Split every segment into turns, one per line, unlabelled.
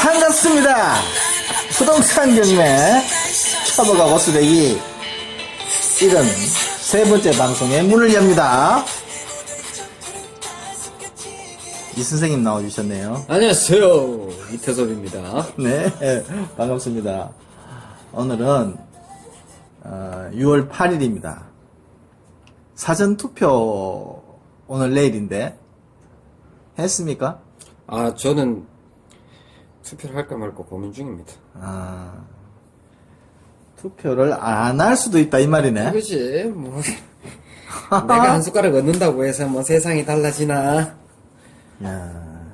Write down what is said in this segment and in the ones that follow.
반갑습니다. 부동산 경매 초보가 보스되기 73번째 방송에 문을 엽니다. 이 선생님 나와주셨네요.
안녕하세요, 이태섭입니다.
네, 반갑습니다. 오늘은 6월 8일입니다. 사전투표 오늘 내일인데 했습니까?
저는 투표를 할까 말까 고민 중입니다.
투표를 안 할 수도 있다 이 말이네.
그렇지, 뭐 내가 한 숟가락 얻는다고 해서 뭐 세상이 달라지나.
야,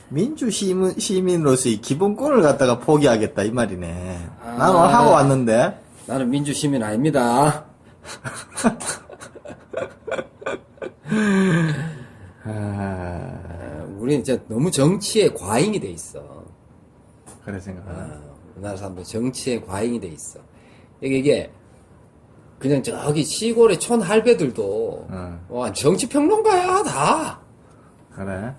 민주 시민으로서의 기본권을 갖다가 포기하겠다 이 말이네. 나는 오늘 하고 왔는데.
나는 민주 시민 아닙니다. 우리는 진짜 너무 정치에 과잉이 돼 있어.
그래 생각하나.
우리나라 사람들 정치에 과잉이 돼 있어. 이게 그냥 저기 시골의 촌 할배들도 와, 정치 평론가야 다.
그래.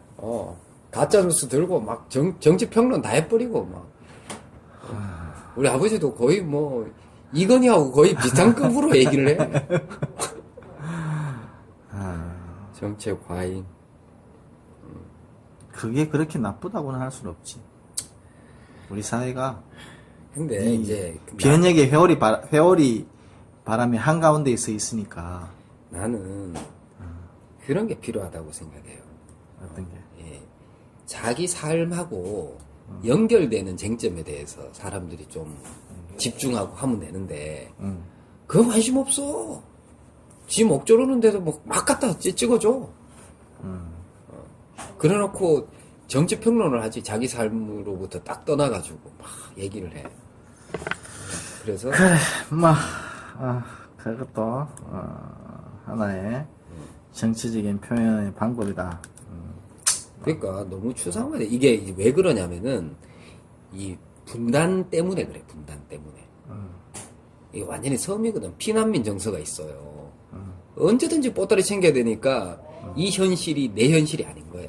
가짜 뉴스 들고 막 정치 평론 다 해버리고 막. 우리 아버지도 거의 뭐 이건희하고 거의 비슷한 급으로 얘기를 해. 정치의 과잉.
그게 그렇게 나쁘다고는 할 수는 없지. 우리 사회가
근데 이제
변혁의 회오리 바람이 한가운데 서 있으니까.
나는 그런 게 필요하다고 생각해요.
어떤 게?
예. 자기 삶하고 연결되는 쟁점에 대해서 사람들이 좀 집중하고 하면 되는데 그거 관심 없어. 지 목조르는데도 뭐 막 갖다 찍어줘. 그래놓고 정치 평론을 하지 자기 삶으로부터 딱 떠나가지고 막 얘기를 해. 그래서
그래, 뭐, 그것도 하나의 정치적인 표현의 방법이다.
그러니까 너무 추상화돼. 이게 왜 그러냐면은 이 분단 때문에 그래. 분단 때문에. 이게 완전히 섬이거든. 피난민 정서가 있어요. 언제든지 보따리 챙겨야 되니까 이 현실이 내 현실이 아닌 거야.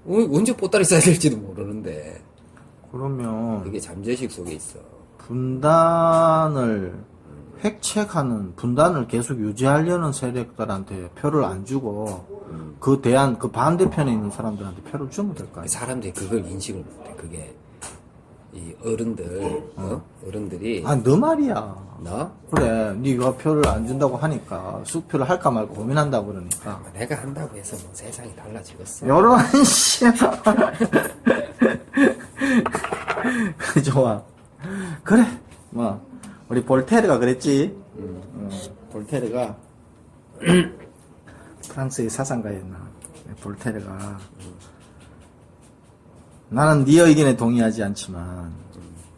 언제 보따리 싸야 될지도 모르는데.
그러면
그게 잠재의식 속에 있어.
분단을 획책하는, 분단을 계속 유지하려는 세력들한테 표를 안 주고 그 반대편에 있는 사람들한테 표를 주면 될 거 아니야.
사람들이 그걸 인식을 못해. 그게 이 어른들이
너 말이야.
나?
그래, 네가 표를 안 준다고 하니까 수표를 할까 말까 고민한다고 그러니까.
내가 한다고 해서 뭐 세상이 달라지겠어.
요런 씨. 좋아. 그래. 뭐 우리 볼테르가 그랬지. 볼테르가 프랑스의 사상가였나. 볼테르가 나는 네 의견에 동의하지 않지만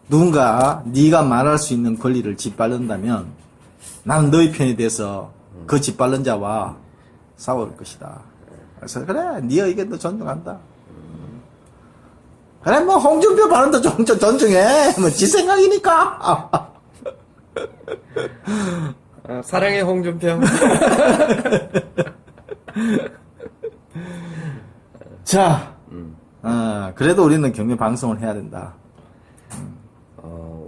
누군가 네가 말할 수 있는 권리를 짓밟는다면 나는 너의 편이 돼서 그 짓밟는 자와 싸울 것이다. 그래서 그래, 네 의견도 존중한다. 그래, 뭐 홍준표 발언도 존중해. 뭐 지 생각이니까.
사랑해 홍준표.
자, 그래도 우리는 경매 방송을 해야 된다.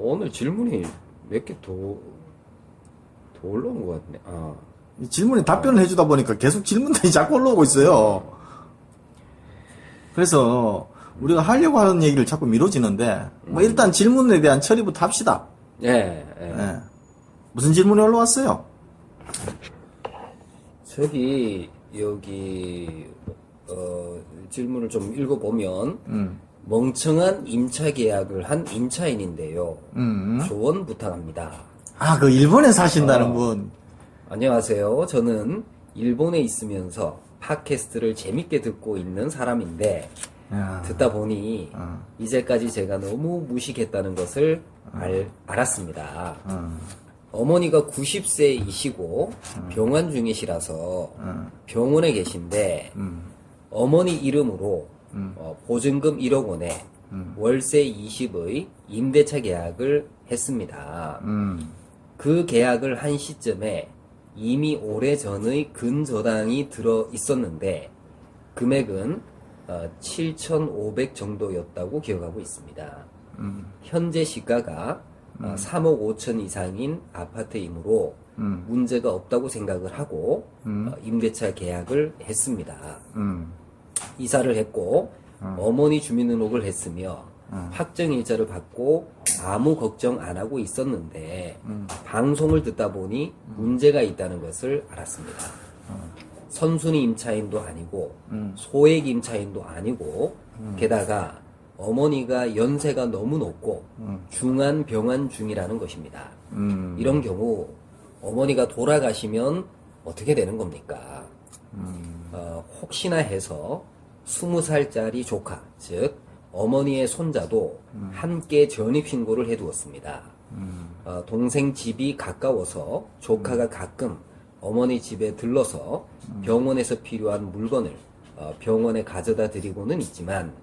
오늘 질문이 몇 개 더 올라온 것 같네.
이 질문에 답변을 해주다 보니까 계속 질문들이 자꾸 올라오고 있어요. 그래서 우리가 하려고 하는 얘기를 자꾸 미뤄지는데, 뭐 일단 질문에 대한 처리부터 합시다.
예.
무슨 질문이 올라왔어요?
여기 질문을 좀 읽어보면 멍청한 임차 계약을 한 임차인인데요. 조언 부탁합니다.
그 일본에 사신다는 분.
안녕하세요. 저는 일본에 있으면서 팟캐스트를 재밌게 듣고 있는 사람인데 듣다 보니 이제까지 제가 너무 무식했다는 것을 알았습니다. 어머니가 90세이시고 병원 중이시라서 병원에 계신데 어머니 이름으로 보증금 1억 원에 월세 20의 임대차 계약을 했습니다. 그 계약을 한 시점에 이미 오래전의 근저당이 들어 있었는데 금액은 7,500 정도였다고 기억하고 있습니다. 현재 시가가 3억 5천 이상인 아파트이므로 문제가 없다고 생각을 하고 임대차 계약을 했습니다. 이사를 했고 어머니 주민등록을 했으며 확정일자를 받고 아무 걱정 안 하고 있었는데 방송을 듣다 보니 문제가 있다는 것을 알았습니다. 선순위 임차인도 아니고 소액 임차인도 아니고 게다가 어머니가 연세가 너무 높고 중한 병환 중이라는 것입니다. 이런 경우 어머니가 돌아가시면 어떻게 되는 겁니까? 혹시나 해서 20살짜리 조카, 즉 어머니의 손자도 함께 전입신고를 해두었습니다. 동생 집이 가까워서 조카가 가끔 어머니 집에 들러서 병원에서 필요한 물건을 병원에 가져다 드리고는 있지만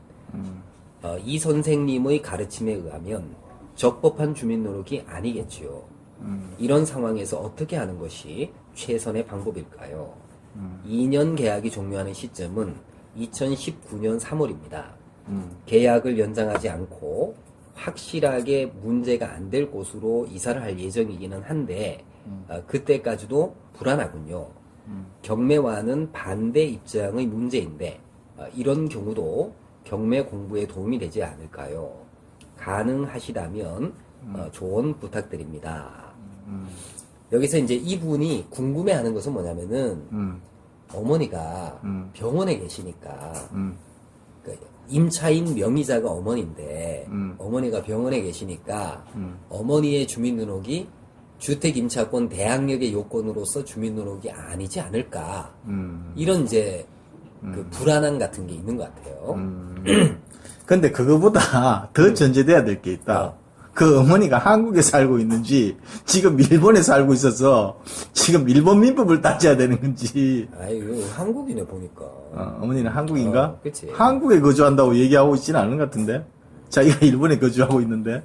이 선생님의 가르침에 의하면 적법한 주민등록이 아니겠지요. 이런 상황에서 어떻게 하는 것이 최선의 방법일까요? 2년 계약이 종료하는 시점은 2019년 3월입니다. 계약을 연장하지 않고 확실하게 문제가 안 될 곳으로 이사를 할 예정이기는 한데 그때까지도 불안하군요. 경매와는 반대 입장의 문제인데 이런 경우도 경매 공부에 도움이 되지 않을까요? 가능하시다면 조언 부탁드립니다. 여기서 이제 이분이 궁금해하는 것은 뭐냐면은 어머니가 병원에 계시니까 그 임차인 명의자가 어머니인데 어머니가 병원에 계시니까 어머니의 주민등록이 주택임차권 대항력의 요건으로서 주민등록이 아니지 않을까 이런 이제 그 불안함 같은 게 있는 것 같아요.
근데 그거보다 더 전제돼야 될 게 있다. 그 어머니가 한국에 살고 있는지 지금 일본에 살고 있어서 지금 일본 민법을 따져야 되는 건지.
아유 한국이네 보니까.
어머니는 한국인가?
그치.
한국에 거주한다고 얘기하고 있지는 않은 것 같은데. 자기가 일본에 거주하고 있는데.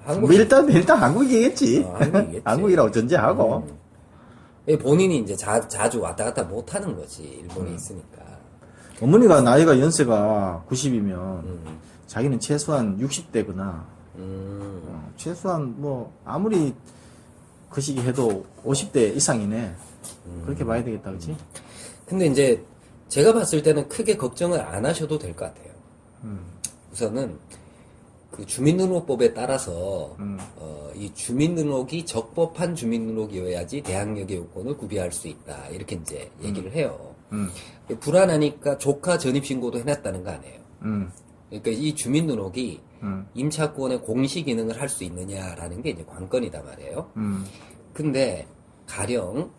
한국
일단 한국이겠지.
한국이겠지.
한국이라고 전제하고.
본인이 이제 자주 왔다 갔다 못 하는 거지 일본에 있으니까.
어머니가 나이가 연세가 90이면 자기는 최소한 60대거나 최소한 뭐 아무리 그 시기 해도 50대 이상이네. 그렇게 봐야 되겠다, 그렇지?
근데 이제 제가 봤을 때는 크게 걱정을 안 하셔도 될 것 같아요. 우선은 그 주민등록법에 따라서 이 주민등록이 적법한 주민등록이어야지 대항력의 요건을 구비할 수 있다. 이렇게 이제 얘기를 해요. 불안하니까 조카 전입신고도 해놨다는 거 아니에요. 그러니까 이 주민등록이 임차권의 공시 기능을 할 수 있느냐라는 게 이제 관건이다 말이에요. 근데 가령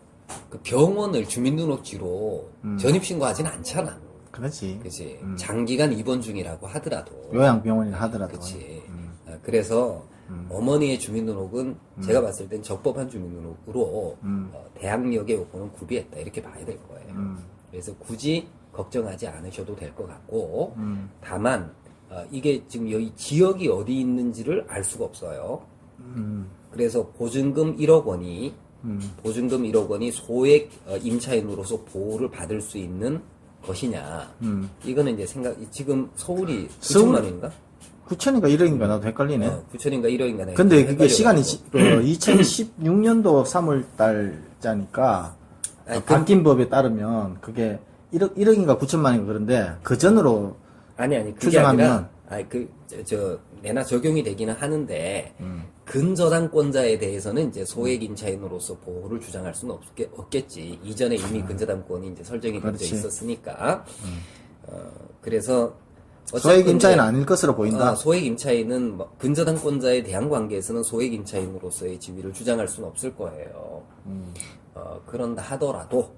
그 병원을 주민등록지로 전입신고하진 않잖아.
그렇지.
그치. 장기간 입원 중이라고 하더라도.
요양병원이라 하더라도.
그치. 그래서 어머니의 주민등록은 제가 봤을 땐 적법한 주민등록으로 대항력의 요건을 구비했다. 이렇게 봐야 될 거예요. 그래서 굳이 걱정하지 않으셔도 될 것 같고, 다만, 이게 지금 여기 지역이 어디 있는지를 알 수가 없어요. 그래서 보증금 1억 원이, 소액 임차인으로서 보호를 받을 수 있는 것이냐. 이거는 이제 지금 서울이 9천만 원인가?
9천인가 1억인가 나도 헷갈리네.
9천인가 1억인가.
근데 그게 시간이 2016년도 3월 달자니까 바뀐 법에 따르면 그게 1억인가 9천만인가 그런데 그 전으로
아니 그게
추정하면
아니라 내나 적용이 되기는 하는데 근저당권자에 대해서는 이제 소액 임차인으로서 보호를 주장할 수는 없겠지. 이전에 이미 근저당권이 이제 설정이 되어 있었으니까. 그래서
소액 임차인은 아닐 것으로 보인다.
소액 임차인은 근저당권자에 대한 관계에서는 소액 임차인으로서의 지위를 주장할 수는 없을 거예요. 그런다 하더라도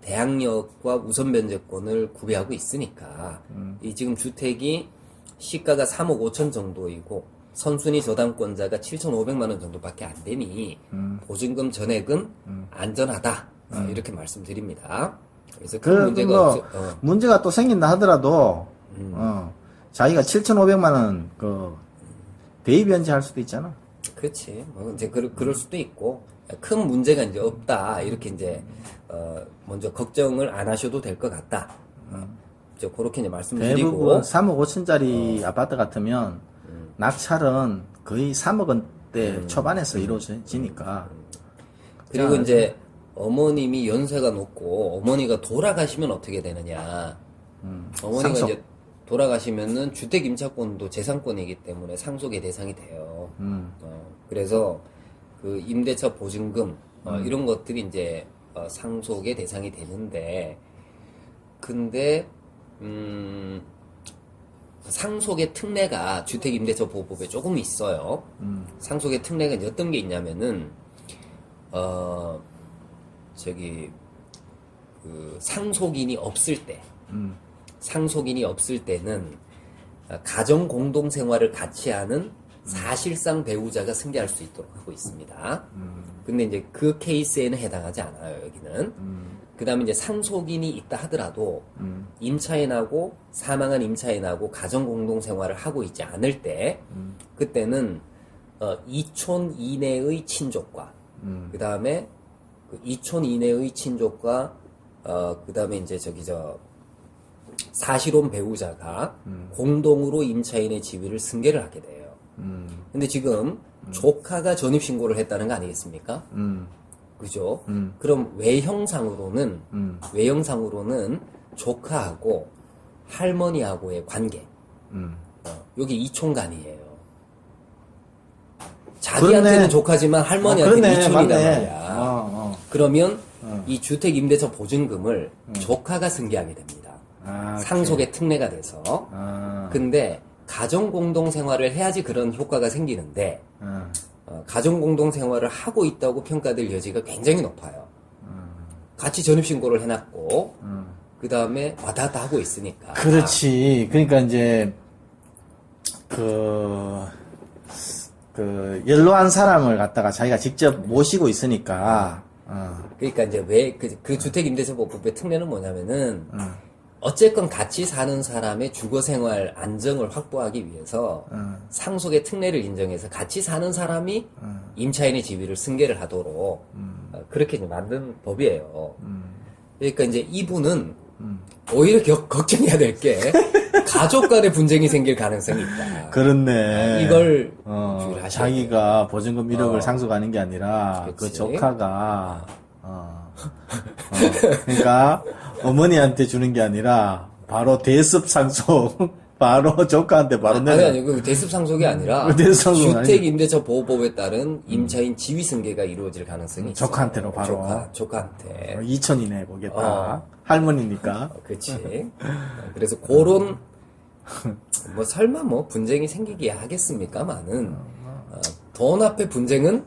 대항력과 우선 변제권을 구비하고 있으니까 이 지금 주택이 시가가 3억 5천 정도이고 선순위 저당권자가 7,500만 원 정도밖에 안 되니 보증금 전액은 안전하다 이렇게 말씀드립니다. 그래서 큰 문제가 없어.
문제가 또 생긴다 하더라도 자기가 7,500만 원 대입 변제할 수도 있잖아.
그렇지. 뭐 이제 그럴 수도 있고 큰 문제가 이제 없다 이렇게 이제 먼저 걱정을 안 하셔도 될 것 같다. 이제 그렇게 이제 말씀드리고
대부분 3억 5천짜리 아파트 같으면 낙찰은 거의 3억 원대 초반에서 이루어지니까.
그리고
자,
이제 어머님이 연세가 높고 어머니가 돌아가시면 어떻게 되느냐. 어머니가
상속.
이제 돌아가시면은 주택 임차권도 재산권이기 때문에 상속의 대상이 돼요. 그래서 그 임대차 보증금 이런 것들이 이제 상속의 대상이 되는데 근데 상속의 특례가 주택임대차 보호법에 조금 있어요. 상속의 특례가 이제 어떤 게 있냐면은 상속인이 없을 때, 상속인이 없을 때는 가정 공동 생활을 같이 하는 사실상 배우자가 승계할 수 있도록 하고 있습니다. 근데 이제 그 케이스에는 해당하지 않아요, 여기는. 그 다음에 이제 상속인이 있다 하더라도, 임차인하고, 사망한 임차인하고 가정 공동 생활을 하고 있지 않을 때, 그때는, 이촌 이내의 친족과, 그 다음에, 이촌 이내의 친족과, 그 다음에 이제 사실혼 배우자가 공동으로 임차인의 지위를 승계를 하게 돼요. 근데 지금 조카가 전입신고를 했다는 거 아니겠습니까? 그죠? 그럼 외형상으로는 조카하고 할머니하고의 관계. 여기 이촌간이에요. 자기한테는
그렇네.
조카지만 할머니한테는
그렇네.
이촌이단
맞네.
말이야. 그러면 이 주택임대차 보증금을 조카가 승계하게 됩니다. 상속의 특례가 돼서. 근데 가정공동생활을 해야지 그런 효과가 생기는데 가정공동생활을 하고 있다고 평가될 여지가 굉장히 높아요. 같이 전입신고를 해놨고 그 다음에 왔다 갔다 하고 있으니까.
그렇지. 그러니까 이제 연로한 사람을 갖다가 자기가 직접 모시고 있으니까.
그러니까 이제 왜 그 주택임대차보호법의 특례는 뭐냐면은 어쨌건 같이 사는 사람의 주거생활 안정을 확보하기 위해서 상속의 특례를 인정해서 같이 사는 사람이 임차인의 지위를 승계를 하도록 그렇게 이제 만든 법이에요. 그러니까 이제 이분은 오히려 걱정해야 될 게 가족 간의 분쟁이 생길 가능성이 있다.
그렇네.
이걸 주의를 하셔야
자기가 보증금 1억을 상속하는 게 아니라 그
그치.
조카가 그러니까 어머니한테 주는 게 아니라 바로 대습 상속 바로 조카한테 바로 내려.
아니 그 대습 상속이 아니라
그 대습 상속은
주택 임대차 보호법에 따른 임차인 지위 승계가 이루어질 가능성이 있어요.
조카한테로 바로.
조카한테.
2천이네 보겠다. 할머니니까.
그렇지. 그래서 그런 뭐 설마 뭐 분쟁이 생기게 하겠습니까만은 돈 앞에 분쟁은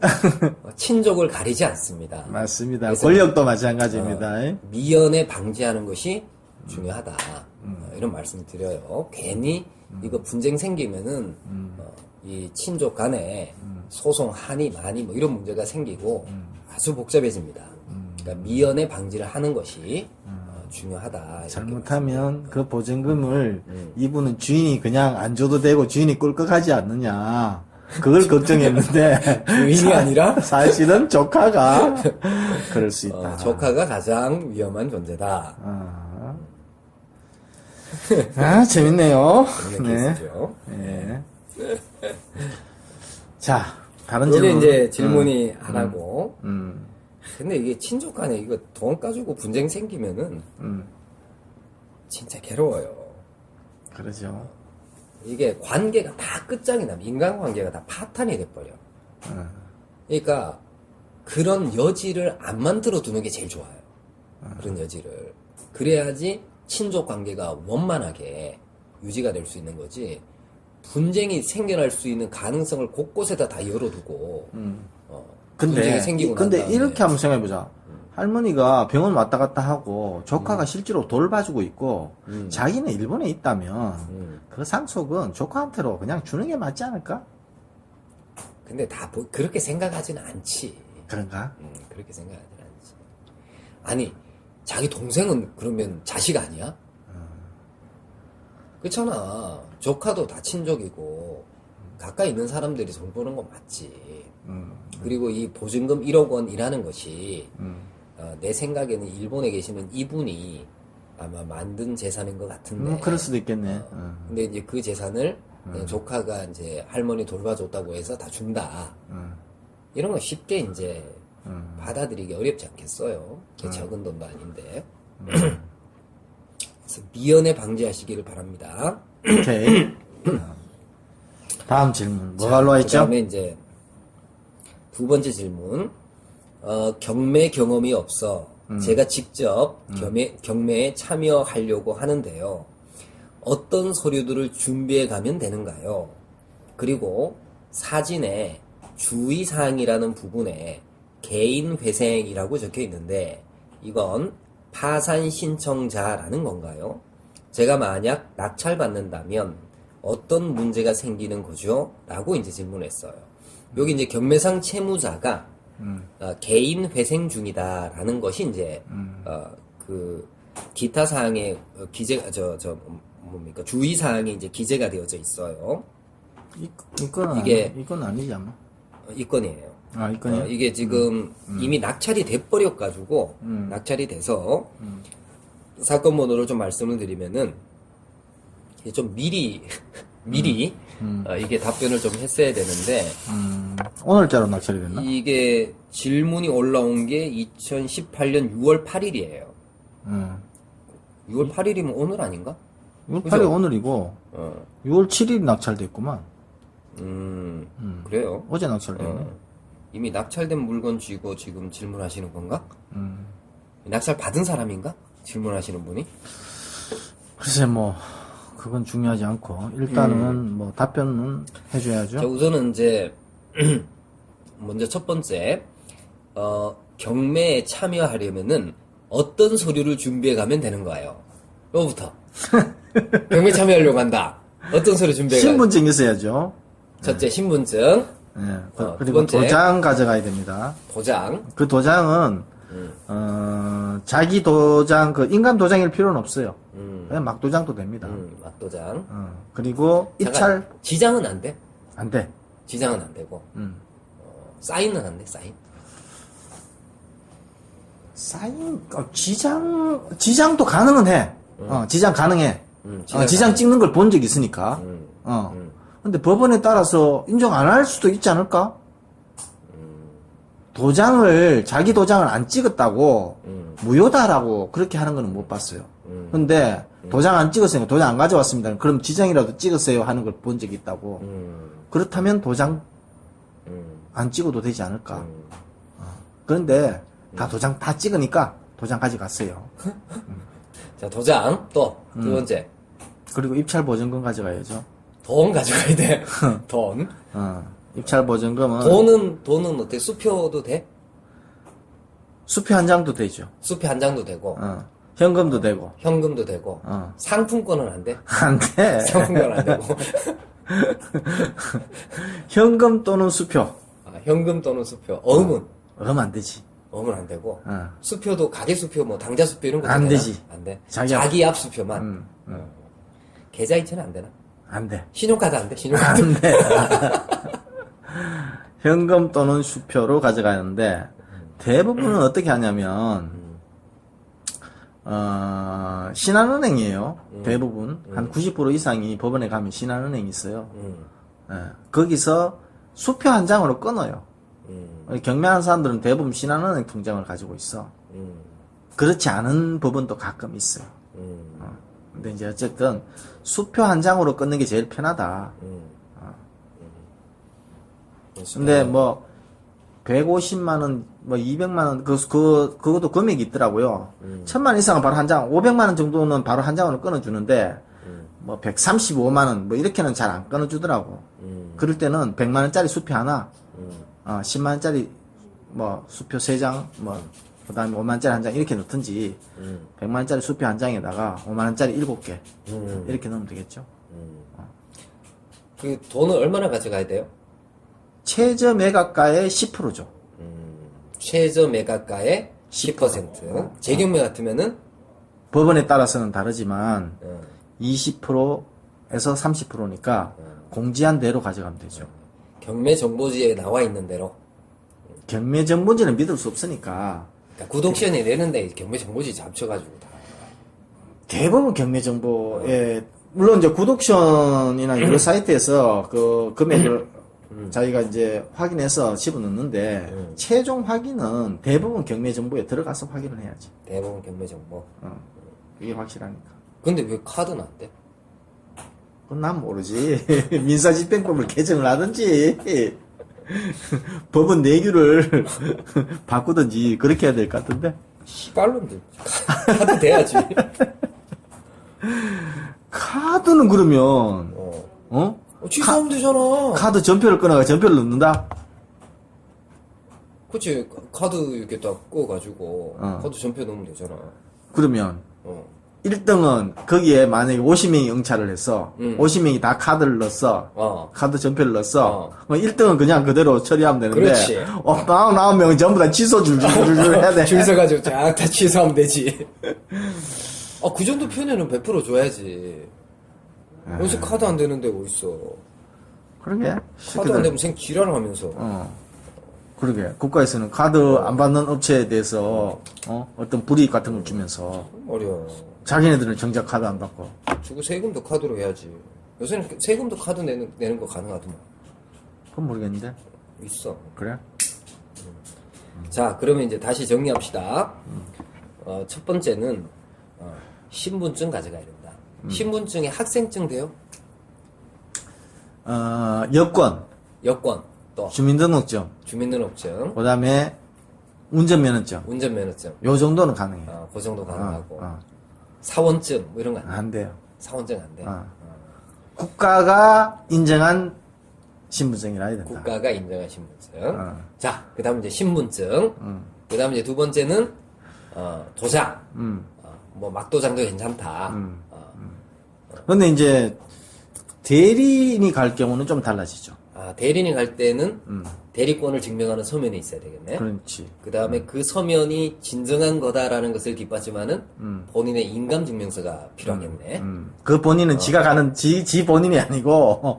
친족을 가리지 않습니다.
맞습니다.
그래서
권력도 마찬가지입니다.
미연에 방지하는 것이 중요하다. 이런 말씀 드려요. 괜히 이거 분쟁 생기면은 이 친족 간에 소송 한이 많이 뭐 이런 문제가 생기고 아주 복잡해집니다. 그러니까 미연에 방지를 하는 것이 중요하다. 이렇게
잘못하면 그 보증금을 이분은 주인이 그냥 안 줘도 되고 주인이 꿀꺽하지 않느냐. 그걸 걱정했는데
주인이 아니라
사실은 조카가 그럴 수 있다.
조카가 가장 위험한 존재다.
재밌네요.
이런
네.
케이스죠.
네. 자, 다른
이게
질문.
이제 질문이 하나고. 근데 이게 친족 간에 이거 돈 가지고 분쟁 생기면은 진짜 괴로워요.
그러죠.
이게 관계가 다 끝장이 나면 인간관계가 다 파탄이 돼버려. 그러니까 그런 여지를 안 만들어 두는 게 제일 좋아요. 그런 여지를. 그래야지 친족 관계가 원만하게 유지가 될 수 있는 거지. 분쟁이 생겨날 수 있는 가능성을 곳곳에다 다 열어두고 분쟁이 생기고 난
근데
다음에
이렇게 한번 생각해보자. 할머니가 병원 왔다 갔다 하고 조카가 실제로 돌봐주고 있고 자기는 일본에 있다면 그 상속은 조카한테로 그냥 주는 게 맞지 않을까?
근데 다 그렇게 생각하지는 않지.
그런가?
그렇게 생각하지는 않지. 아니 자기 동생은 그러면 자식 아니야? 그렇잖아. 조카도 다 친족이고 가까이 있는 사람들이 돈 버는 건 맞지. 그리고 이 보증금 1억 원이라는 것이 내 생각에는 일본에 계시는 이분이 아마 만든 재산인 것 같은데.
그럴 수도 있겠네.
근데 이제 그 재산을 그냥 조카가 이제 할머니 돌봐줬다고 해서 다 준다. 이런 건 쉽게 이제 받아들이기 어렵지 않겠어요. 그게 적은 돈도 아닌데. 그래서 미연에 방지하시기를 바랍니다.
오케이. 다음 질문. 뭐가 올라와 있죠?
그다음에 이제 두 번째 질문. 경매 경험이 없어 제가 직접 경매에 참여하려고 하는데요. 어떤 서류들을 준비해 가면 되는가요? 그리고 사진에 주의사항이라는 부분에 개인 회생이라고 적혀 있는데 이건 파산 신청자라는 건가요? 제가 만약 낙찰받는다면 어떤 문제가 생기는 거죠? 라고 이제 질문했어요. 여기 이제 경매상 채무자가 개인 회생 중이다라는 것이 이제 그 기타 사항에 기재 뭡니까 주의 사항이 이제 기재가 되어져 있어요.
이건 아니지 아마.
이 건이에요.
아, 이 건이요?
이게 지금 이미 낙찰이 돼버려가지고 낙찰이 돼서 사건 번호를 좀 말씀을 드리면은 이게 좀 미리 이게 답변을 좀 했어야 되는데
오늘자로 낙찰이 됐나?
이게 질문이 올라온 게 2018년 6월 8일이에요. 6월 8일이면 오늘 아닌가?
6월
그죠?
8일 오늘이고 6월 7일 낙찰됐구만.
그래요.
어제 낙찰됐네.
이미 낙찰된 물건 쥐고 지금 질문하시는 건가? 낙찰 받은 사람인가? 질문하시는 분이?
글쎄 뭐 그건 중요하지 않고 일단은 뭐 답변은 해줘야죠.
자, 우선은 이제 먼저 첫 번째 경매에 참여하려면은 어떤 서류를 준비해 가면 되는 거예요? 요거부터 경매 참여하려고 한다. 어떤 서류 준비해 가?
신분증 있어야죠.
첫째 신분증,
예.
두
그리고
번째.
도장 가져가야 됩니다.
도장,
그 도장은 자기 도장 그 인감 도장일 필요는 없어요. 그냥 막 도장도 됩니다.
막도장.
그리고 입찰
잠깐, 지장은 안 돼?
안 돼.
지장은 안 되고 사인은 안 돼? 사인?
지장도 가능은 해. 지장 가능해. 지장 찍는 걸 본 적 있으니까. 근데 법원에 따라서 인정 안 할 수도 있지 않을까? 자기 도장을 안 찍었다고 무효다라고 그렇게 하는 거는 못 봤어요. 근데 도장 안 찍었으니까 도장 안 가져왔습니다. 그럼 지장이라도 찍으세요 하는 걸 본 적이 있다고. 그렇다면 도장 안 찍어도 되지 않을까? 그런데 다 도장 다 찍으니까 도장 가져갔어요.
자, 도장 또 두 번째
그리고 입찰 보증금 가져가야죠.
돈 가져가야 돼. 돈.
입찰 보증금은
돈은 어때? 수표도 돼?
수표 한 장도 되죠.
수표 한 장도 되고
현금도 되고.
현금도 되고 상품권은 안 돼?
안 돼.
상품권 안 되고
현금 또는 수표.
현금 또는 수표. 어음은
안 되지.
어음은 안 되고
어.
수표도 가게 수표 뭐 당자 수표 이런 거
안
되나?
되지.
안 돼.
자기
자기 앞 수표만. 계좌이체는 안 되나?
안 돼.
신용카드 안 돼? 신용카드
안 돼. 현금 또는 수표로 가져가는데 대부분은 어떻게 하냐면 신한은행이에요. 대부분 한 90% 이상이 법원에 가면 신한은행이 있어요. 예, 거기서 수표 한 장으로 끊어요. 경매하는 사람들은 대부분 신한은행 통장을 가지고 있어. 그렇지 않은 법원도 가끔 있어요. 근데 이제 어쨌든 수표 한 장으로 끊는 게 제일 편하다. 근데 뭐 150만 원, 뭐 200만 원 그것도 금액이 있더라고요. 1000만 원 이상은 바로 한 장, 500만 원 정도는 바로 한 장으로 끊어 주는데 뭐 135만 원 뭐 이렇게는 잘 안 끊어 주더라고. 그럴 때는 100만 원짜리 수표 하나, 10만 원짜리 뭐 수표 3장, 뭐 그다음에 5만 원짜리 한 장 이렇게 넣든지 100만 원짜리 수표 한 장에다가 5만 원짜리 7개 이렇게 넣으면 되겠죠.
그 돈을 얼마나 가져가야 돼요?
최저 매각가의 10%죠.
최저 매각가의 10%. 재경매 같으면은
법원에 따라서는 다르지만 20% 30%니까 공지한 대로 가져가면 되죠.
경매 정보지에 나와 있는 대로.
경매 정보지는 믿을 수 없으니까
그러니까 구독시연이 내는데 경매 정보지 잡쳐가지고 다.
대부분 경매 정보에 물론 이제 구독션이나 여러 사이트에서 그 금액을 자기가 이제 확인해서 집어넣는데 최종 확인은 대부분 경매 정보에 들어가서 확인을 해야지.
대부분 경매 정보.
그게 확실하니까.
근데 왜 카드는 안 돼?
그건 난 모르지. 민사집행법을 개정을 하든지 법원 내규를 바꾸든지 그렇게 해야 될 것 같은데.
씨발놈들 카드 돼야지.
카드는 그러면 어?
취소하면 되잖아.
카드 전표를 끊어가 전표를 넣는다?
그치, 카드 이렇게 딱 꺼가지고 카드 전표 넣으면 되잖아.
그러면
1등은
거기에 만약에 50명이 응찰을 했어. 50명이 다 카드를 넣었어. 카드 전표를 넣었어. 1등은 그냥 그대로 처리하면 되는데.
그렇지.
99명은 전부 다 취소 줄줄 해야 돼.
줄 서가지고 쫙 다 취소하면 되지. 그 정도 편에는 100% 줘야지. 어디서 카드 안 되는데 어딨어.
그러게.
카드 안 되면 생 지랄을 하면서.
그러게. 국가에서는 카드 안 받는 업체에 대해서, 어떤 불이익 같은 걸 주면서.
말이야.
자기네들은 정작 카드 안 받고.
주고 세금도 카드로 해야지. 요새는 세금도 카드 내는 거 가능하더만.
그건 모르겠는데.
있어.
그래?
자, 그러면 이제 다시 정리합시다. 첫 번째는, 신분증 가져가야 된다. 신분증에 학생증 돼요?
여권,
여권, 또,
주민등록증,
주민등록증,
그 다음에 운전면허증.
운전면허증.
요 정도는 가능해.
그 정도 가능하고. 사원증, 뭐 이런 거 안 돼.
안 돼요.
사원증 안 돼.
국가가 인정한 신분증이라 해야 된다.
국가가 인정한 신분증. 자, 그 다음 이제 신분증. 그 다음 이제 두 번째는, 도장. 뭐, 막도장도 괜찮다.
근데 이제, 대리인이 갈 경우는 좀 달라지죠.
대리인이 갈 때는, 대리권을 증명하는 서면이 있어야 되겠네.
그렇지.
그 다음에 그 서면이 진정한 거다라는 것을 뒷받침하는 본인의 인감증명서가 필요하겠네.
그 본인은 지가 가는, 지 본인이 아니고.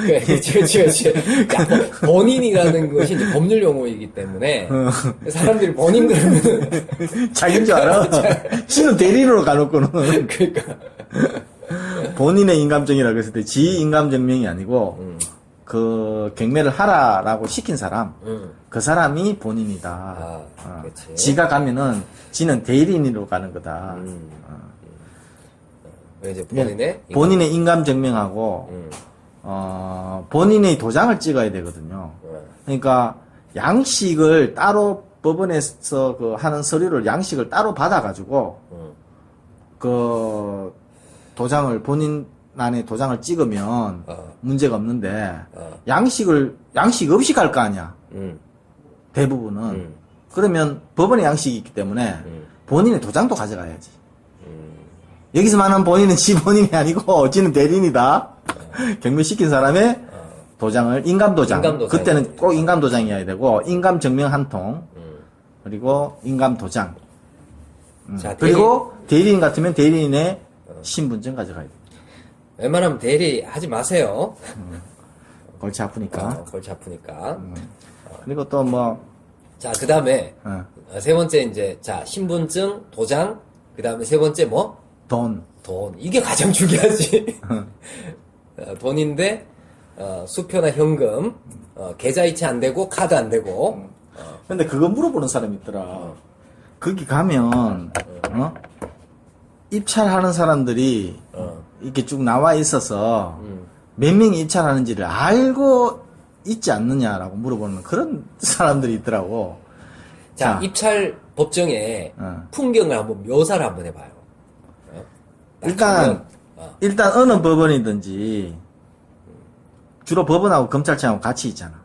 그렇지. 본인이라는 것이 이제 법률 용어이기 때문에 사람들이 본인 그러면
자기인 줄 알아. 지는 대리인으로 가놓고는.
그러니까
본인의 인감증이라고 했을 때 지 인감증명이 아니고 그 경매를 하라라고 시킨 사람 그 사람이 본인이다.
그렇지.
지가 가면은 지는 대리인으로 가는 거다.
이제
본인의 인감증명하고 본인의 도장을 찍어야 되거든요. 그러니까 양식을 따로 법원에서 그 하는 서류를 양식을 따로 받아가지고 그 도장을 본인 안에 도장을 찍으면 문제가 없는데 양식 없이 갈 거 아니야. 대부분은. 그러면 법원의 양식이 있기 때문에 본인의 도장도 가져가야지. 여기서 말하는 본인은 지 본인이 아니고 지는 대리인이다. 경매시킨 사람의 도장을 인감도장. 그때는 꼭 인감도장이어야 되고 인감증명 한 통. 그리고 인감도장. 그리고 대리인 같으면 대리인의 신분증 가져가야 돼.
웬만하면 대리 하지 마세요.
골치 아프니까.
골치 아프니까.
그리고 또 뭐.
자, 그 다음에, 세 번째 이제, 자, 신분증, 도장, 그 다음에 세 번째 뭐?
돈.
이게 가장 중요하지. 돈인데, 수표나 현금, 계좌이체 안 되고, 카드 안 되고.
근데 그거 물어보는 사람이 있더라. 거기 가면, 입찰하는 사람들이, 이렇게 쭉 나와 있어서, 몇 명이 입찰하는지를 알고 있지 않느냐라고 물어보는 그런 사람들이 있더라고.
자, 입찰 법정에 풍경을 한번 묘사를 한번 해봐요.
일단 어느 법원이든지, 주로 법원하고 검찰청하고 같이 있잖아.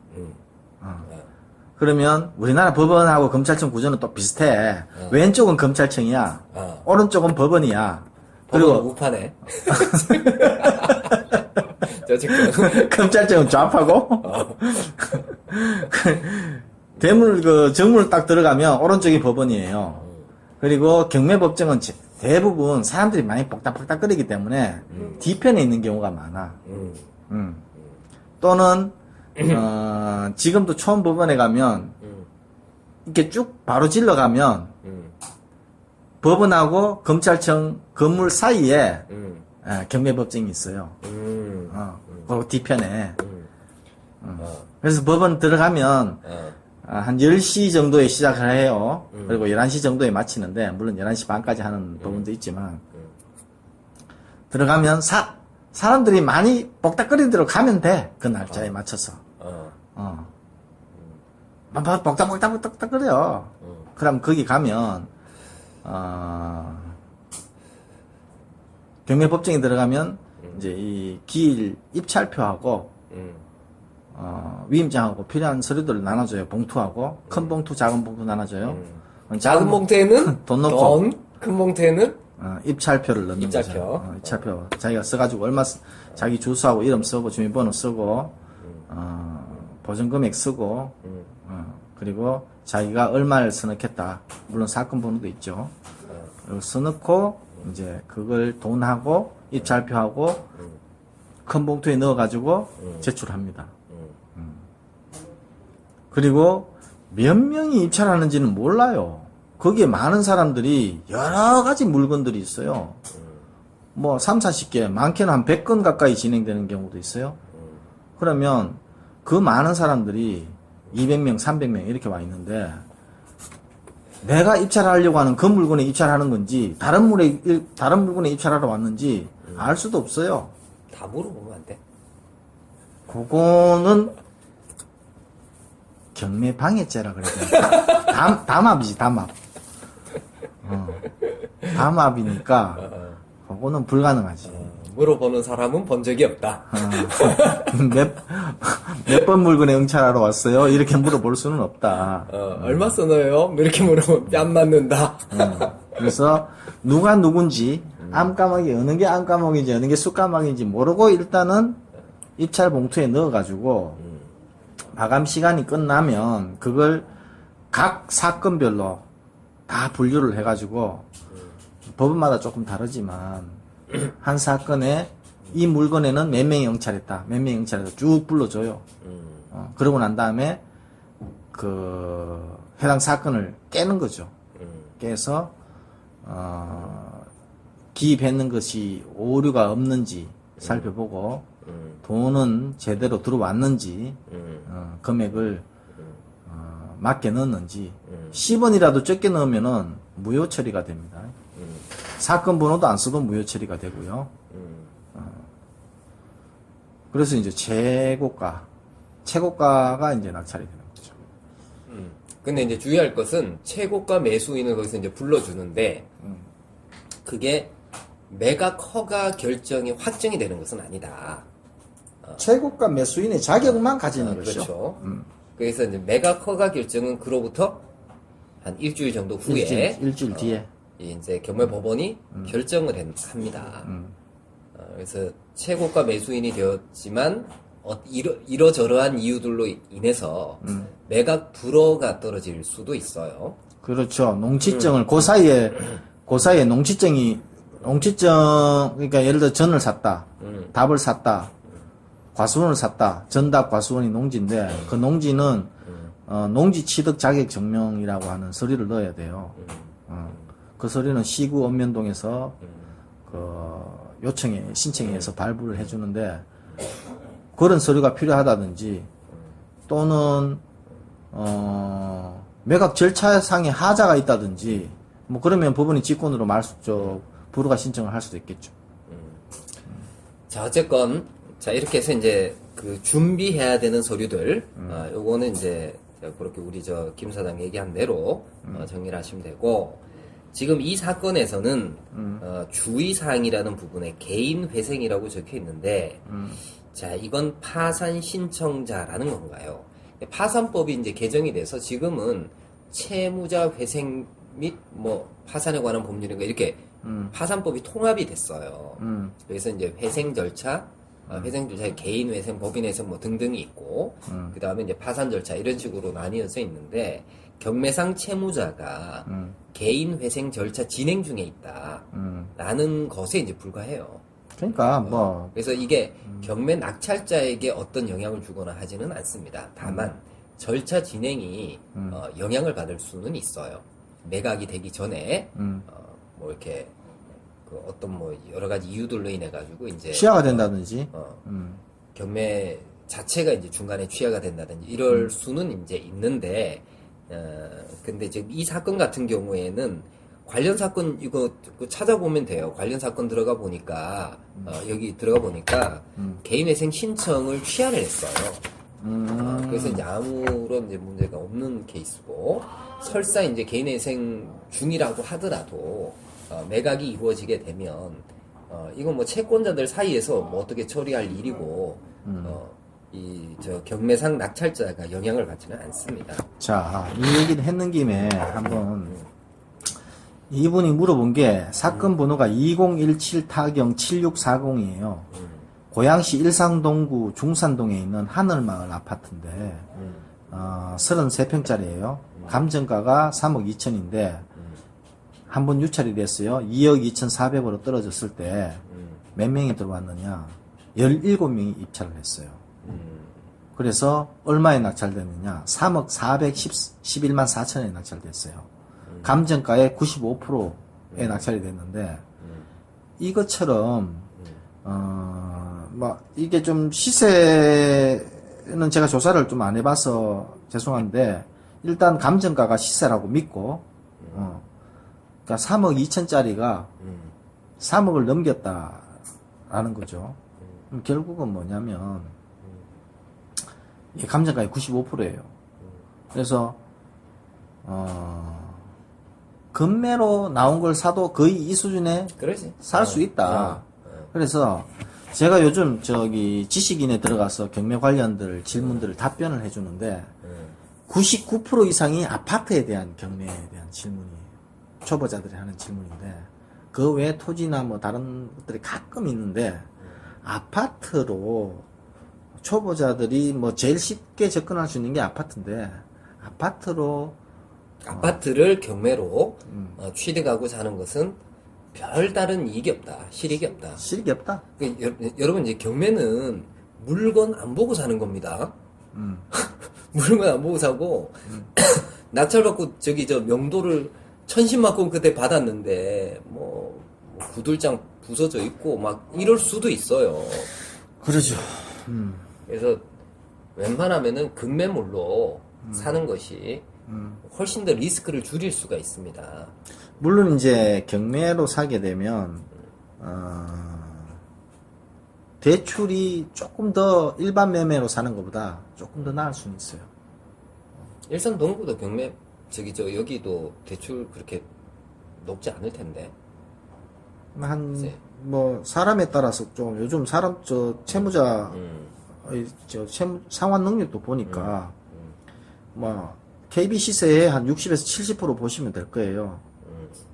그러면 우리나라 법원하고 검찰청 구조는 또 비슷해. 왼쪽은 검찰청이야. 오른쪽은 법원이야. 그리고
우파네. 저 지금
검찰청은 좌파고 정문을 딱 들어가면 오른쪽이 법원이에요. 그리고 경매법정은 대부분 사람들이 많이 뻑닥뻑닥거리기 때문에 뒤편에 있는 경우가 많아. 또는 지금도 초원법원에 가면 이렇게 쭉 바로 질러가면 법원하고 검찰청 건물 사이에 경매법정이 있어요. 그 뒤편에. 그래서 법원 들어가면 한 10시 정도에 시작을 해요. 그리고 11시 정도에 마치는데, 물론 11시 반까지 하는 법원도 있지만, 들어가면 사람들이 많이 뻑닥거리도록 가면 돼. 그 날짜에 맞춰서. 막 뻑닥뻑닥거려. 그럼 거기 가면, 경매법정에 들어가면, 이제 이 기일 입찰표하고, 위임장하고 필요한 서류들을 나눠줘요. 봉투하고 큰 봉투, 작은 봉투 나눠줘요.
작은 봉투에는
돈 넣고
큰 봉투에는
입찰표를 넣는
입찰표.
거죠. 입찰표 자기가 써가지고 얼마 자기 주소하고 이름 쓰고 주민번호 쓰고 보증금액 쓰고 그리고 자기가 얼마를 써넣겠다. 물론 사건 번호도 있죠. 써넣고 이제 그걸 돈하고 입찰표하고 큰 봉투에 넣어가지고 제출합니다. 그리고 몇 명이 입찰하는지는 몰라요. 거기에 많은 사람들이 여러 가지 물건들이 있어요. 뭐 3, 40개, 많게는 한 100건 가까이 진행되는 경우도 있어요. 그러면 그 많은 사람들이 200명, 300명 이렇게 와 있는데 내가 입찰하려고 하는 그 물건에 입찰하는 건지 다른 물건에 입찰하러 왔는지 알 수도 없어요.
다 물어보면 안 돼?
그거는 경매 방해죄라 그래야 되나? 담합이지, 담합. 담합이니까, 그거는 불가능하지.
물어보는 사람은 본 적이 없다.
몇 번 물건에 응찰하러 왔어요? 이렇게 물어볼 수는 없다.
얼마 써넣어요? 이렇게 물어보면 뺨 맞는다.
그래서, 누가 누군지, 암까마귀, 어느 게 암까마귀인지, 어느 게 쑥까마귀인지 모르고 일단은 입찰 봉투에 넣어가지고, 마감 시간이 끝나면 그걸 각 사건별로 다 분류를 해가지고 법원마다 조금 다르지만 한 사건에 이 물건에는 몇 명이 응찰했다, 몇 명이 응찰했다 쭉 불러줘요. 그러고 난 다음에 그 해당 사건을 깨는 거죠. 깨서 기입했는 것이 오류가 없는지 살펴보고 돈은 제대로 들어왔는지 금액을 맞게 넣었는지 10원이라도 적게 넣으면은 무효 처리가 됩니다. 사건 번호도 안 써도 무효 처리가 되고요. 그래서 이제 최고가가 이제 낙찰이 되는 거죠.
근데 이제 주의할 것은 최고가 매수인을 거기서 이제 불러주는데 그게 매각 허가 결정이 확정이 되는 것은 아니다.
최고가 매수인의 자격만 가지는 것이죠.
그렇죠. 그래서 이제 매각 허가 결정은 그로부터 한 일주일 정도 후에
일주일 뒤에
이제 경매법원이 결정을 합니다. 그래서 최고가 매수인이 되었지만 이러저러한 이유들로 인해서 매각 불허가 떨어질 수도 있어요.
그렇죠. 농취증을 그 사이에 농취증 그러니까 예를 들어 전을 샀다, 답을 샀다, 과수원을 샀다. 전답 과수원이 농지인데 그 농지는 농지 취득 자격 증명이라고 하는 서류를 넣어야 돼요. 그 서류는 시구 읍면동에서 그 신청해서 발부를 해주는데 그런 서류가 필요하다든지 또는 매각 절차상의 하자가 있다든지 뭐 그러면 법원이 직권으로 불허가 신청을 할 수도 있겠죠.
자, 어쨌건 자 이렇게 해서 이제 그 준비해야 되는 서류들 요거는 이제 그렇게 우리 김 사장 얘기한 대로 정리를 하시면 되고 지금 이 사건에서는 주의사항이라는 부분에 개인 회생이라고 적혀 있는데 자 이건 파산 신청자라는 건가요? 파산법이 이제 개정이 돼서 지금은 채무자 회생 및 뭐 파산에 관한 법률인가 이렇게 파산법이 통합이 됐어요. 그래서 이제 회생 절차에 개인 회생, 법인 회생 뭐 등등이 있고 그 다음에 이제 파산 절차 이런 식으로 나뉘어져 있는데 경매상 채무자가 개인 회생 절차 진행 중에 있다. 라는 것에 이제 불과해요.
그러니까 뭐
그래서 이게 경매 낙찰자에게 어떤 영향을 주거나 하지는 않습니다. 다만 절차 진행이 영향을 받을 수는 있어요. 매각이 되기 전에 뭐 이렇게 그 어떤 뭐 여러 가지 이유들로 인해 가지고 이제
취하가 된다든지.
경매 자체가 이제 중간에 취하가 된다든지 이럴 수는 이제 있는데 근데 지금 이 사건 같은 경우에는 관련 사건 이거 찾아보면 돼요. 관련 사건 들어가 보니까 여기 들어가 보니까 개인회생 신청을 취하를 했어요. 그래서 이제 아무런 이제 문제가 없는 케이스고 설사 이제 개인회생 중이라고 하더라도 매각이 이루어지게 되면 이건 뭐 채권자들 사이에서 뭐 어떻게 처리할 일이고 이 저 경매상 낙찰자가 영향을 받지는 않습니다.
자, 이 얘기를 했는 김에 한번 이분이 물어본 게 사건 번호가 2017 타경 7640이에요. 고양시 일상동구 중산동에 있는 하늘마을 아파트인데 33평짜리예요. 감정가가 3억 2천인데 한 번 유찰이 됐어요. 2억 2,400으로 떨어졌을 때 몇 명이 들어왔느냐? 17명이 입찰을 했어요. 그래서 얼마에 낙찰됐느냐? 3억 411만 4천에 낙찰됐어요. 감정가의 95%에 낙찰이 됐는데 이것처럼 뭐 이게 좀 시세는 제가 조사를 좀 안 해봐서 죄송한데 일단 감정가가 시세라고 믿고 그러니까 3억 2천짜리가 3억을 넘겼다라는 거죠. 결국은 뭐냐면 이 감정가의 95%예요. 그래서 금매로 나온 걸 사도 거의 이 수준에 살 수 있다. 그래서 제가 요즘 저기 지식인에 들어가서 경매 관련들 질문들을 답변을 해주는데 99% 이상이 아파트에 대한 경매에 대한 질문이에요. 초보자들이 하는 질문인데 그 외에 토지나 뭐 다른 것들이 가끔 있는데 아파트로 초보자들이 뭐 제일 쉽게 접근할 수 있는 게 아파트인데
아파트를 경매로 취득하고자 하는 것은 별다른 이익이 없다. 실익이 없다.
실익이 없다.
여러분 이제 경매는 물건 안 보고 사는 겁니다. 물건 안 보고 사고 낙찰받고 저기 저 명도를 천신만큼 그때 받았는데 뭐 구들장 부서져 있고 막 이럴 수도 있어요.
그러죠.
그래서 웬만하면은 급매물로 사는 것이 훨씬 더 리스크를 줄일 수가 있습니다.
물론 이제 경매로 사게 되면 대출이 조금 더 일반 매매로 사는 것보다 조금 더 나을 수는 있어요.
일산 동구도 경매 저기 저 여기도 대출 그렇게 높지 않을 텐데.
한 뭐 사람에 따라서 좀 요즘 사람 저 채무자 상환 능력도 보니까 뭐 KB 시세에 한 60에서 70% 보시면 될 거예요.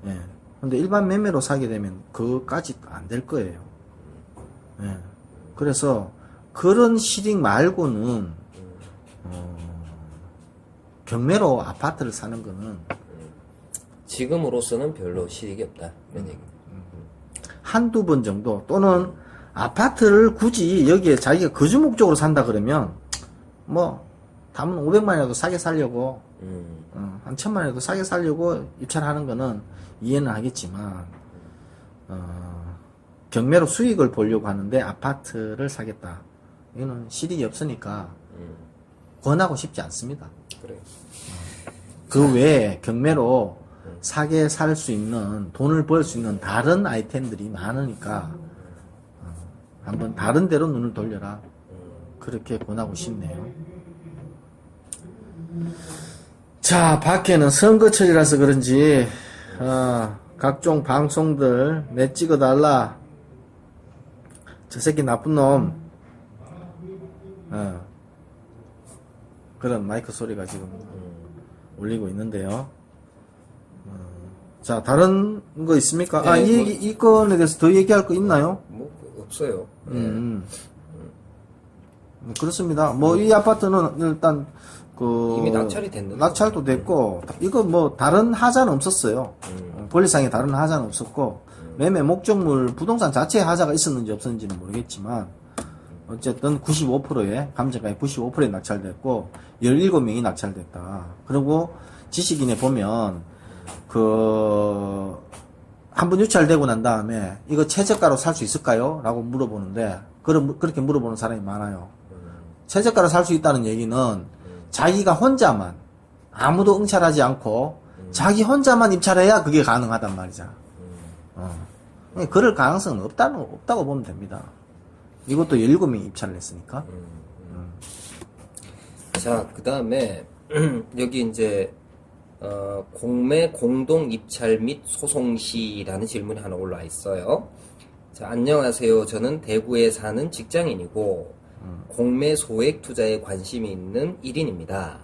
예. 근데 일반 매매로 사게 되면 그까지 안 될 거예요. 예. 그래서 그런 실익 말고는 경매로 아파트를 사는 거는
지금으로서는 별로 실익이 없다. 이런 얘기.
한두 번 정도 또는 아파트를 굳이 여기에 자기가 거주 목적으로 산다 그러면 뭐 담은 500만이라도 싸게 살려고 한 1000만이라도 싸게 살려고 입찰하는 거는 이해는 하겠지만 경매로 수익을 보려고 하는데 아파트를 사겠다. 이거는 실익이 없으니까 권하고 싶지 않습니다.
그래.
그 외에 경매로 사게 살 수 있는 돈을 벌 수 있는 다른 아이템들이 많으니까 한번 다른 데로 눈을 돌려라. 그렇게 권하고 싶네요. 자, 밖에는 선거철이라서 그런지 각종 방송들 내 찍어달라. 저 새끼 나쁜 놈. 그런 마이크 소리가 지금 울리고 있는데요. 자, 다른 거 있습니까?
네,
이 건에 대해서 더 얘기할 거 있나요?
뭐 없어요.
그렇습니다. 뭐 이 아파트는 일단 그
이미 낙찰이 됐는데.
낙찰도 됐고 이거 뭐 다른 하자는 없었어요. 권리상의 다른 하자는 없었고 매매 목적물 부동산 자체에 하자가 있었는지 없었는지는 모르겠지만 어쨌든 95%에 감정가의 95%에 낙찰됐고 17명이 낙찰됐다. 그리고 지식인에 보면 그 한 번 유찰되고 난 다음에 이거 최저가로 살 수 있을까요? 라고 물어보는데 그렇게 물어보는 사람이 많아요. 최저가로 살 수 있다는 얘기는 자기가 혼자만 아무도 응찰하지 않고 자기 혼자만 입찰해야 그게 가능하단 말이죠. 그럴 가능성은 없다고 보면 됩니다. 이것도 17명이 입찰을 했으니까.
자, 그 다음에 여기 이제 공매 공동 입찰 및 소송 시라는 질문이 하나 올라와 있어요. 자, 안녕하세요. 저는 대구에 사는 직장인이고 공매 소액 투자에 관심이 있는 1인입니다.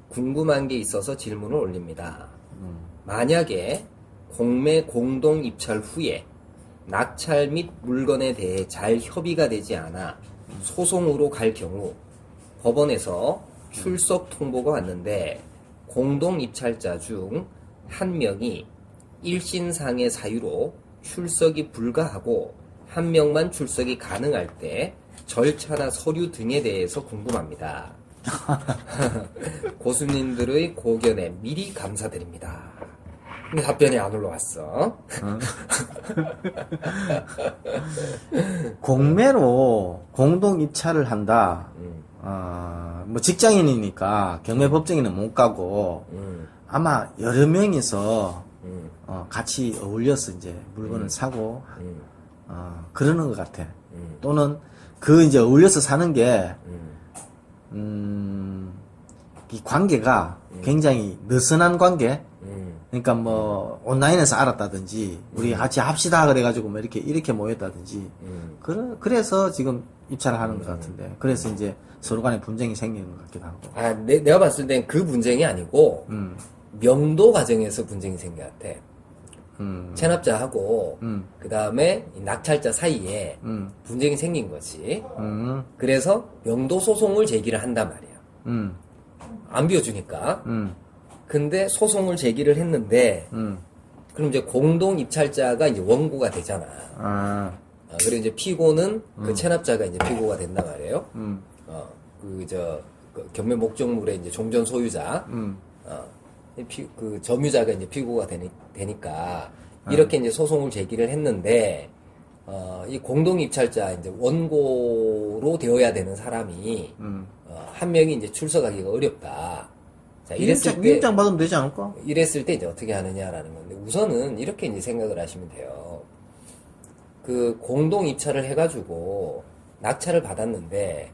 궁금한 게 있어서 질문을 올립니다. 만약에 공매 공동 입찰 후에 낙찰 및 물건에 대해 잘 협의가 되지 않아 소송으로 갈 경우 법원에서 출석 통보가 왔는데 공동 입찰자 중 한 명이 일신상의 사유로 출석이 불가하고 한 명만 출석이 가능할 때 절차나 서류 등에 대해서 궁금합니다. 고수님들의 고견에 미리 감사드립니다. 근데 답변이 안 올라왔어.
공매로 공동 입찰을 한다. 뭐 직장인이니까 경매법정에는 못 가고 아마 여러 명이서 같이 어울려서 이제 물건을 사고 그러는 것 같아. 또는 그 이제 어울려서 사는 게 이 관계가 굉장히 느슨한 관계. 그러니까 뭐 온라인에서 알았다든지 우리 같이 합시다 그래가지고 뭐 이렇게 모였다든지 그래서 지금 입찰을 하는 것 같은데 그래서 이제 서로 간에 분쟁이 생기는 것 같기도 하고.
아, 내가 봤을 땐 그 분쟁이 아니고 명도 과정에서 분쟁이 생긴 것 같아. 체납자하고 그 다음에 낙찰자 사이에 분쟁이 생긴 거지. 그래서 명도 소송을 제기를 한단 말이야. 안 비워주니까. 근데 소송을 제기를 했는데 그럼 이제 공동 입찰자가 이제 원고가 되잖아. 그리고 이제 피고는 그 체납자가 이제 피고가 된단 말이에요. 그 경매 목적물의 이제 종전 소유자, 그 점유자가 이제 피고가 되니까 이렇게 이제 소송을 제기를 했는데 이 공동 입찰자 이제 원고로 되어야 되는 사람이 한 명이 이제 출석하기가 어렵다. 자,
위임장 받으면 되지 않을까?
이랬을 때 이제 어떻게 하느냐라는 건데 우선은 이렇게 이제 생각을 하시면 돼요. 그 공동 입찰을 해가지고 낙찰을 받았는데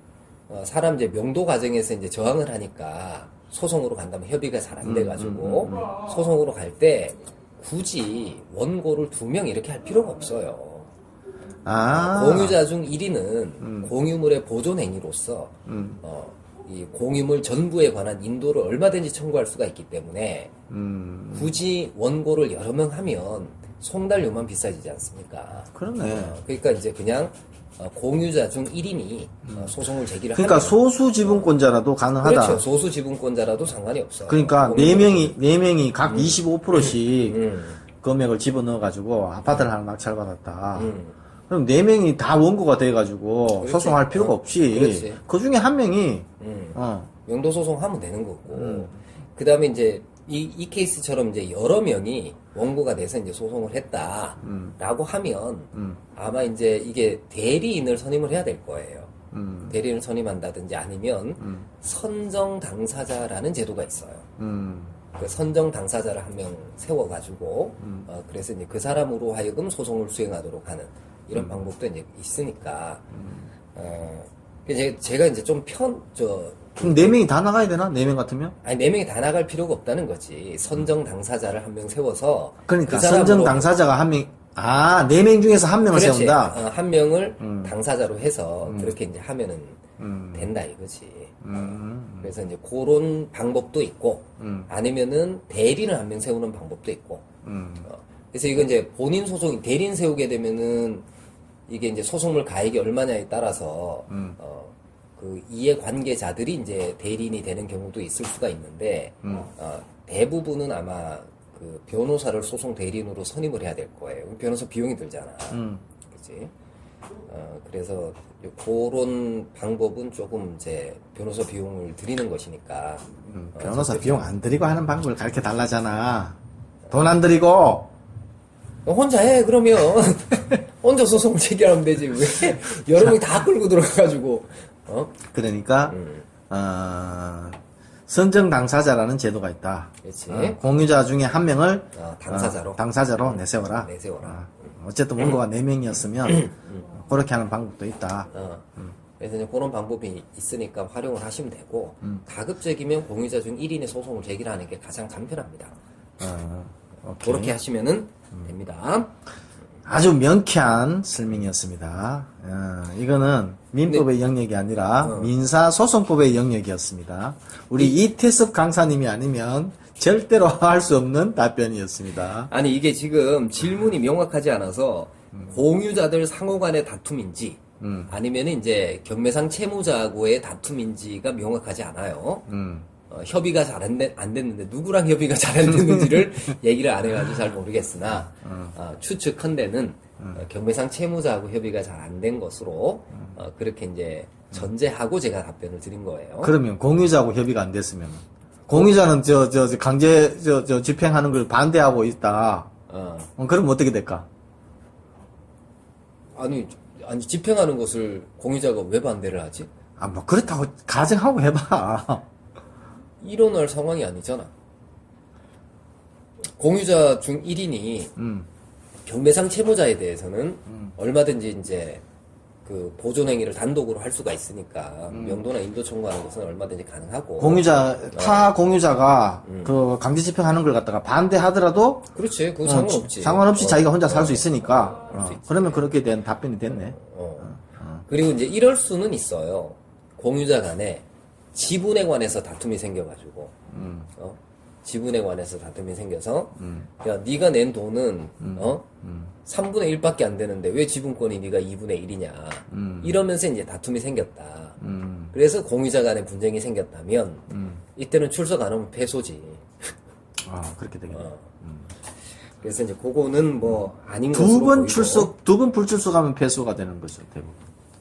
사람 이제 명도 과정에서 이제 저항을 하니까 소송으로 간다면 협의가 잘 안 돼가지고 소송으로 갈 때 굳이 원고를 2명 이렇게 할 필요가 없어요. 공유자 중 1인은 공유물의 보존 행위로서 이 공유물 전부에 관한 인도를 얼마든지 청구할 수가 있기 때문에 굳이 원고를 여러 명 하면 송달료만 비싸지지 않습니까?
그러네.
그러니까 이제 그냥 공유자 중 1인이 소송을 제기를
그러니까
하면
소수 지분권자라도 가능하다.
그렇죠. 소수 지분권자라도 상관이 없어요.
그러니까 네 명이 각 25%씩 금액을 집어넣어 가지고 아파트를 하나 낙찰받았다. 그럼 4명이 다 원고가 돼 가지고
그렇지.
소송할 필요가 없이
그렇지.
그 중에 한 명이
명도 소송하면 되는 거고. 그다음에 이제 이 케이스처럼 이제 여러 명이 원고가 돼서 이제 소송을 했다라고 하면 아마 이제 이게 대리인을 선임을 해야 될 거예요. 대리인을 선임한다든지 아니면 선정 당사자라는 제도가 있어요. 그 선정 당사자를 한 명 세워가지고 그래서 이제 그 사람으로 하여금 소송을 수행하도록 하는 이런 방법도 이제 있으니까. 제가 이제 좀
그럼 4명이 다 나가야 되나? 4명 같으면?
아니, 4명이 다 나갈 필요가 없다는 거지. 선정 당사자를 한 명 세워서.
그러니까
그 사람으로
선정 당사자가 한 명, 4명 중에서 한 명을
그렇지.
세운다?
한 명을 당사자로 해서 그렇게 이제 하면은 된다 이거지. 그래서 이제 그런 방법도 있고, 아니면은 대리를 한 명 세우는 방법도 있고. 그래서 이건 이제 본인 소송, 대리인 세우게 되면은 이게 이제 소송물 가액이 얼마냐에 따라서, 그 이해관계자들이 이제 대리인이 되는 경우도 있을 수가 있는데 대부분은 아마 그 변호사를 소송 대리인으로 선임을 해야 될 거예요. 변호사 비용이 들잖아. 그치? 그래서 그런 방법은 조금 이제 변호사 비용을 들이는 것이니까.
변호사 비용 안 들이고 하는 방법을 가르쳐 달라잖아. 돈 안 들이고.
혼자 해, 그러면. 혼자 소송을 제기하면 되지. 왜 여러 명이 다 끌고 들어가가지고,
그러니까, 선정 당사자라는 제도가 있다.
그렇지.
공유자 중에 한 명을
당사자로.
내세워라.
내세워라.
어쨌든 원고가 4명이었으면 그렇게 하는 방법도 있다.
그래서 이제 그런 방법이 있으니까 활용을 하시면 되고, 가급적이면 공유자 중 1인의 소송을 제기하는 게 가장 간편합니다.
오케이.
그렇게 하시면은 됩니다.
아주 명쾌한 설명이었습니다. 이거는 민법의 영역이 아니라 민사소송법의 영역이었습니다. 우리 이태섭 강사님이 아니면 절대로 할 수 없는 답변이었습니다.
아니, 이게 지금 질문이 명확하지 않아서 공유자들 상호 간의 다툼인지 아니면 이제 경매상 채무자하고의 다툼인지가 명확하지 않아요. 협의가 잘 안 됐는데 누구랑 협의가 잘 안 됐는지를 얘기를 안 해가지고 잘 모르겠으나 추측컨대는 경매상 채무자하고 협의가 잘 안 된 것으로 그렇게 이제 전제하고 제가 답변을 드린 거예요.
그러면 공유자하고 협의가 안 됐으면 공유자는 강제 집행하는 걸 반대하고 있다. 그럼 어떻게 될까?
아니 집행하는 것을 공유자가 왜 반대를 하지?
뭐 그렇다고 가정하고 해봐.
일어날 상황이 아니잖아. 공유자 중 1인이 경매상 채무자에 대해서는 얼마든지 이제 그 보존행위를 단독으로 할 수가 있으니까 명도나 인도 청구하는 것은 얼마든지 가능하고
타 공유자가 그 강제 집행하는 걸 갖다가 반대하더라도
그렇지. 그거 상관없지.
상관없이 자기가 혼자 살 수 있으니까 그러면 그렇게 된 답변이 됐네.
그리고 이제 이럴 수는 있어요. 공유자 간에 지분에 관해서 다툼이 생겨가지고 지분에 관해서 다툼이 생겨서 야 네가 낸 돈은 3분의 1밖에 안 되는데 왜 지분권이 네가 2분의 1이냐 이러면서 이제 다툼이 생겼다. 그래서 공유자 간에 분쟁이 생겼다면 이때는 출석 안 하면 패소지.
그렇게 되겠네.
그래서 이제 그거는 뭐 아닌 것으로 보이고.
두 번 불출석하면 패소가 되는 거죠, 대부분.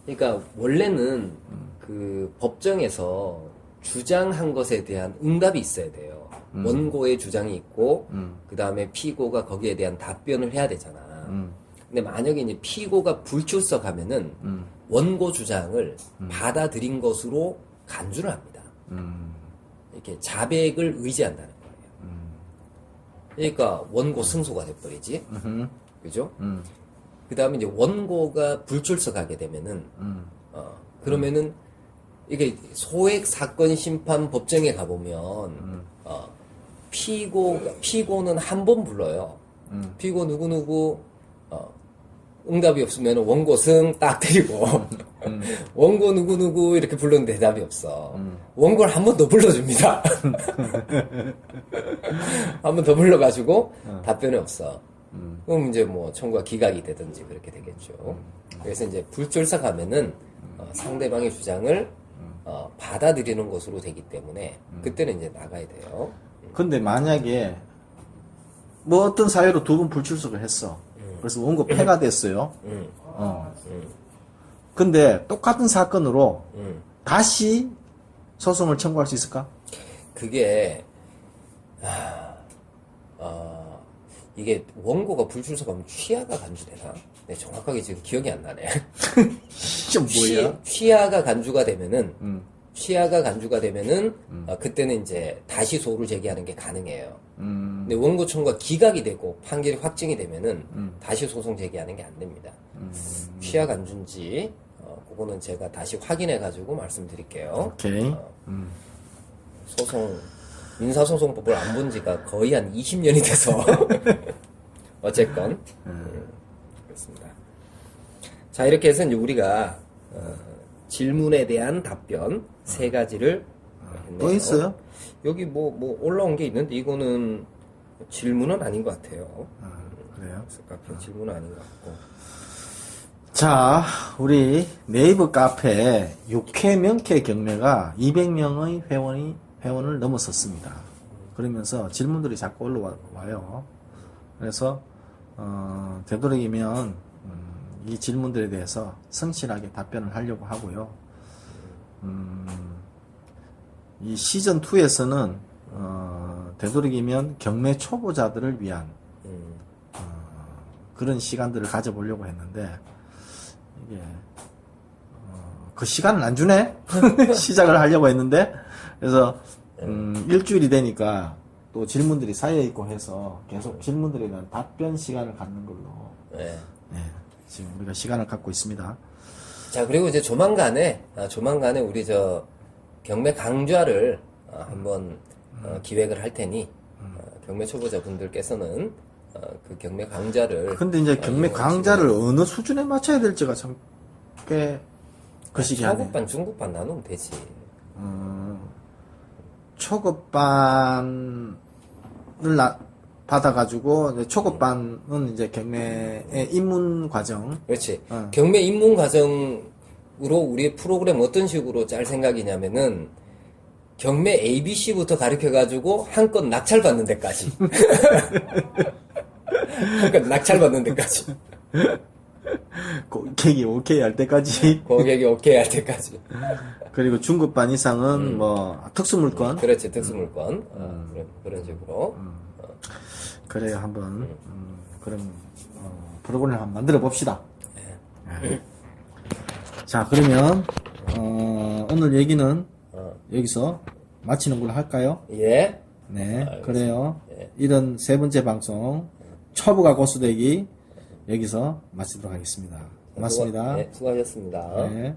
그러니까 원래는 그 법정에서 주장한 것에 대한 응답이 있어야 돼요. 원고의 주장이 있고 그 다음에 피고가 거기에 대한 답변을 해야 되잖아. 근데 만약에 이제 피고가 불출석하면은 원고 주장을 받아들인 것으로 간주를 합니다. 이렇게 자백을 의지한다는 거예요. 그러니까 원고 승소가 돼버리지. 그죠? 그 다음에 이제 원고가 불출석하게 되면은 그러면은 이게 소액 사건 심판 법정에 가보면 피고는 한 번 불러요. 피고 누구누구 응답이 없으면 원고 승 딱 때리고 원고 누구누구 이렇게 불렀는데 대답이 없어. 원고를 한 번 더 불러줍니다. 한 번 더 불러가지고 답변이 없어. 그럼 이제 뭐 청구가 기각이 되든지 그렇게 되겠죠. 그래서 이제 불출석하면은 상대방의 주장을 받아들이는 것으로 되기 때문에 그때는 이제 나가야 돼요.
근데 만약에 뭐 어떤 사유로 두 번 불출석을 했어. 그래서 원고 패가 됐어요. 근데 똑같은 사건으로 다시 소송을 청구할 수 있을까?
그게 이게 원고가 불출석하면 취하가 간주되나? 네, 정확하게 지금 기억이 안 나네.
좀 뭐야?
취하가 간주가 되면은 그때는 이제 다시 소를 제기하는 게 가능해요. 근데 원고 청구가 기각이 되고 판결이 확정이 되면은 다시 소송 제기하는 게 안 됩니다. 취하 간주인지 그거는 제가 다시 확인해 가지고 말씀드릴게요.
오케이.
민사소송법을 안 본 지가 거의 한 20년이 돼서 어쨌건 그렇습니다. 자, 이렇게 해서 이제 우리가 질문에 대한 답변 3가지를 했네요.
또 있어요?
여기 뭐 올라온 게 있는데 이거는 질문은 아닌 것 같아요.
그래요?
질문은 아닌 것 같고.
자, 우리 네이버 카페 6회 명쾌 경매가 200명의 회원을 넘어섰습니다. 그러면서 질문들이 자꾸 올라와요. 그래서, 되도록이면, 이 질문들에 대해서 성실하게 답변을 하려고 하고요. 이 시즌2에서는, 되도록이면 경매 초보자들을 위한, 그런 시간들을 가져보려고 했는데, 이게, 그 시간을 안 주네? 시작을 하려고 했는데, 그래서, 일주일이 되니까 또 질문들이 쌓여있고 해서 계속 질문들에 대한 답변 시간을 갖는 걸로,
네.
네, 지금 우리가 시간을 갖고 있습니다.
자, 그리고 이제 조만간에 우리 경매 강좌를 한번 기획을 할 테니, 경매 초보자 분들께서는 그 경매 강좌를.
근데 이제 경매 강좌를 어느 수준에 맞춰야 될지가 참 꽤 거시기하네.
초급반, 중급반 나누면 되지.
초급반을 받아가지고, 이제 초급반은 이제 경매의 입문 과정.
그렇지. 경매 입문 과정으로 우리의 프로그램 어떤 식으로 짤 생각이냐면은, 경매 ABC부터 가르쳐가지고 한건 낙찰받는 데까지. 한건 낙찰받는 데까지.
고객이 오케이 할 때까지.
고객이 오케이 할 때까지.
그리고 중급반 이상은 뭐, 특수물건.
그렇지, 특수물건. 그런 식으로.
그래요, 한번, 그런, 프로그램을 한번 만들어 봅시다. 네. 자, 그러면, 오늘 얘기는 여기서 마치는 걸로 할까요?
예.
네,
알겠습니다.
그래요.
예.
이런 세 번째 방송, 초보가 고수되기, 여기서 마치도록 하겠습니다. 고맙습니다.
수고하셨습니다.
네.